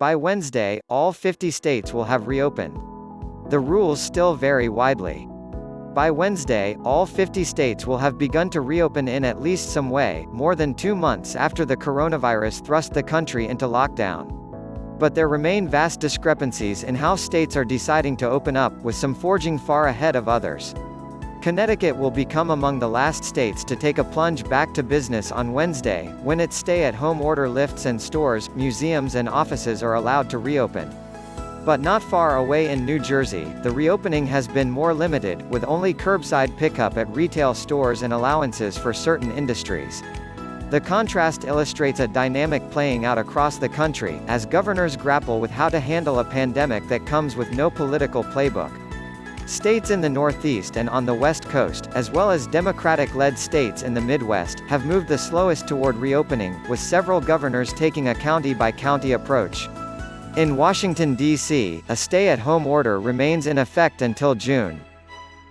By Wednesday, all 50 states will have reopened. The rules still vary widely. By Wednesday, all 50 states will have begun to reopen in at least some way, more than 2 months after the coronavirus thrust the country into lockdown. But there remain vast discrepancies in how states are deciding to open up, with some forging far ahead of others. Connecticut will become among the last states to take a plunge back to business on Wednesday, when its stay-at-home order lifts and stores, museums and offices are allowed to reopen. But not far away in New Jersey, the reopening has been more limited, with only curbside pickup at retail stores and allowances for certain industries. The contrast illustrates a dynamic playing out across the country, as governors grapple with how to handle a pandemic that comes with no political playbook. States in the Northeast and on the West Coast, as well as Democratic-led states in the Midwest, have moved the slowest toward reopening, with several governors taking a county-by-county approach. In Washington, D.C., a stay-at-home order remains in effect until June.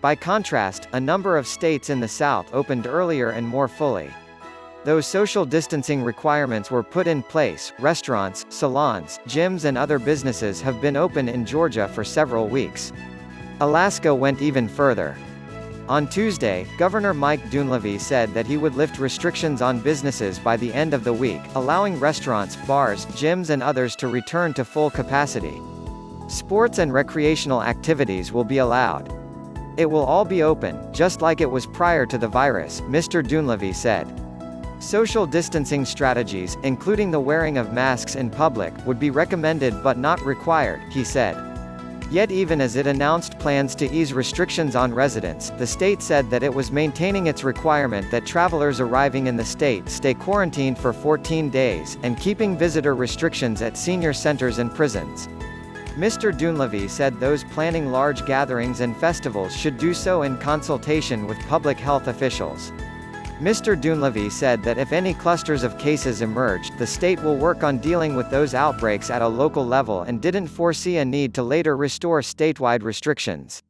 By contrast, a number of states in the South opened earlier and more fully. Though social distancing requirements were put in place, restaurants, salons, gyms and other businesses have been open in Georgia for several weeks. Alaska went even further. On Tuesday, Governor Mike Dunleavy said that he would lift restrictions on businesses by the end of the week, allowing restaurants, bars, gyms and others to return to full capacity. Sports and recreational activities will be allowed. It will all be open, just like it was prior to the virus, Mr. Dunleavy said. Social distancing strategies, including the wearing of masks in public, would be recommended but not required, he said. Yet even as it announced plans to ease restrictions on residents, the state said that it was maintaining its requirement that travelers arriving in the state stay quarantined for 14 days, and keeping visitor restrictions at senior centers and prisons. Mr. Dunleavy said those planning large gatherings and festivals should do so in consultation with public health officials. Mr. Dunleavy said that if any clusters of cases emerged, the state will work on dealing with those outbreaks at a local level and didn't foresee a need to later restore statewide restrictions.